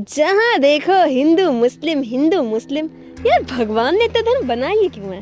जहाँ देखो हिंदू मुस्लिम यार भगवान ने तो धर्म बनाया क्यों है?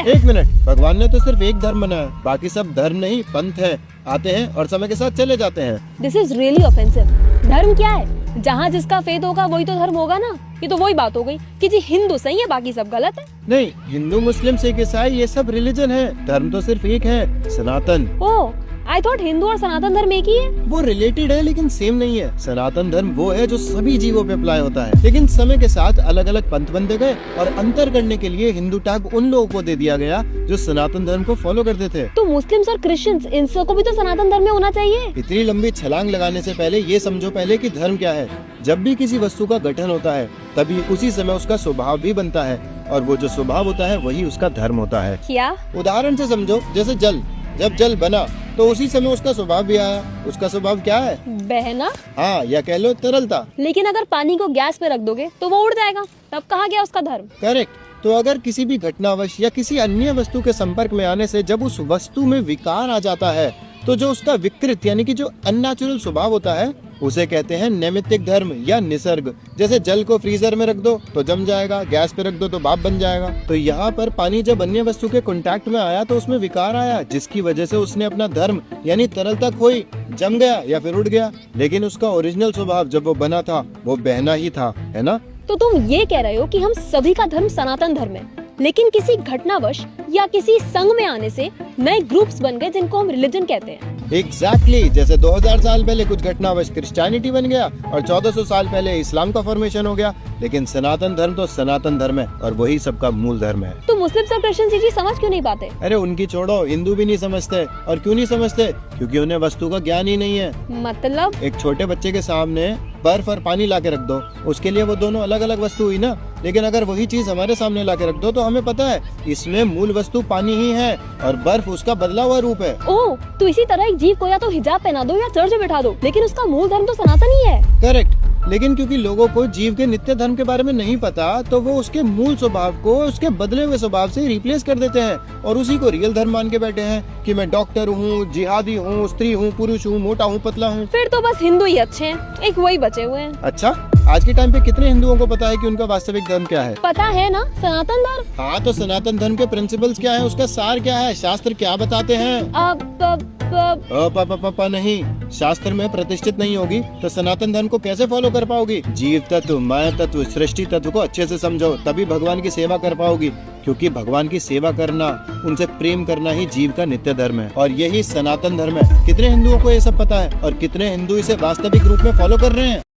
एक मिनट, भगवान ने तो सिर्फ एक धर्म बनाया, बाकी सब धर्म नहीं पंथ है, आते हैं और समय के साथ चले जाते हैं। This is really offensive. धर्म क्या है? जहाँ जिसका फेथ होगा वही तो धर्म होगा ना। ये तो वही बात हो गई कि जी हिंदू सही है बाकी सब गलत है। नहीं, हिंदू मुस्लिम सिख ईसाई ये सब रिलीजन है, धर्म तो सिर्फ एक है, सनातन। ओह, आई थॉट हिंदू और सनातन धर्म एक ही है। वो रिलेटेड है लेकिन सेम नहीं है। सनातन धर्म वो है जो सभी जीवों पे अप्लाई होता है, लेकिन समय के साथ अलग अलग पंथ बनते गए और अंतर करने के लिए हिंदू टैग उन लोगों को दे दिया गया जो सनातन धर्म को फॉलो करते थे। तो मुस्लिम्स और क्रिश्चियंस इन सबको भी तो सनातन धर्म में होना चाहिए। इतनी लंबी छलांग लगाने से पहले ये समझो पहले कि धर्म क्या है। जब भी किसी वस्तु का गठन होता है तभी उसी समय उसका स्वभाव भी बनता है, और वो जो स्वभाव होता है वही उसका धर्म होता है। क्या? उदाहरण से समझो, जैसे जल, जब जल बना तो उसी समय उसका स्वभाव भी आया। उसका स्वभाव क्या है? बहना। हाँ, या कह लो तरलता। लेकिन अगर पानी को गैस पे रख दोगे तो वो उड़ जाएगा, तब कहाँ गया उसका धर्म? करेक्ट। तो अगर किसी भी घटनावश या किसी अन्य वस्तु के संपर्क में आने से जब उस वस्तु में विकार आ जाता है तो जो उसका विकृत यानी कि जो अननेचुरल स्वभाव होता है उसे कहते हैं नैमित्तिक धर्म या निसर्ग। जैसे जल को फ्रीजर में रख दो तो जम जाएगा, गैस पे रख दो तो भाप बन जाएगा। तो यहाँ पर पानी जब अन्य वस्तु के कांटेक्ट में आया तो उसमें विकार आया, जिसकी वजह से उसने अपना धर्म यानी तरलता खोई, जम गया या फिर उड़ गया। लेकिन उसका ओरिजिनल स्वभाव जब वो बना था वो बहना ही था, है ना? तो तुम ये कह रहे हो कि हम सभी का धर्म सनातन धर्म है, लेकिन किसी घटनावश या किसी संघ में आने से नए ग्रुप्स बन गए जिनको हम रिलीजन कहते हैं। एग्जैक्टली। जैसे 2000 साल पहले कुछ घटनावश क्रिश्चियनिटी बन गया और 1400 साल पहले इस्लाम का फॉर्मेशन हो गया, लेकिन सनातन धर्म तो सनातन धर्म है और वही सबका मूल धर्म है। तो मुस्लिम और क्रिश्चियन ये चीज समझ क्यों नहीं पाते? अरे उनकी छोड़ो, हिंदू भी नहीं समझते। और क्यों नहीं समझते? क्योंकि उन्हें वस्तु का ज्ञान ही नहीं है। मतलब? एक छोटे बच्चे के सामने बर्फ और पानी ला के रख दो, उसके लिए वो दोनों अलग अलग वस्तु हुई ना। लेकिन अगर वही चीज हमारे सामने ला के रख दो तो हमें पता है इसमें मूल वस्तु पानी ही है और बर्फ उसका बदला हुआ रूप है। ओह, तो इसी तरह एक जीव को या तो हिजाब पहना दो या चर्च में बैठा दो, लेकिन उसका मूल धर्म तो सनातन ही है। करेक्ट। लेकिन क्योंकि लोगों को जीव के नित्य धर्म के बारे में नहीं पता तो वो उसके मूल स्वभाव को उसके बदले हुए स्वभाव से रिप्लेस कर देते हैं और उसी को रियल धर्म मान के बैठे हैं कि मैं डॉक्टर हूँ, जिहादी हूँ, स्त्री हूँ, पुरुष हूँ, मोटा हूँ, पतला हूँ। फिर तो बस हिंदू ही अच्छे हैं, एक वही बचे हुए हैं। अच्छा, आज के टाइम पे कितने हिंदुओं को पता है कि उनका वास्तविक धर्म क्या है? पता है ना, सनातन धर्म। हाँ, तो सनातन धर्म के प्रिंसिपल्स क्या है, उसका सार क्या है, शास्त्र क्या बताते हैं? नहीं, शास्त्र में प्रतिष्ठित नहीं होगी तो सनातन धर्म को कैसे फॉलो कर पाओगी? जीव तत्व, माया तत्व, सृष्टि तत्व को अच्छे से समझो, तभी भगवान की सेवा कर पाओगी। क्योंकि भगवान की सेवा करना, उनसे प्रेम करना ही जीव का नित्य धर्म है और यही सनातन धर्म है। कितने हिंदुओं को ये सब पता है और कितने हिंदू इसे वास्तविक रूप में फॉलो कर रहे हैं?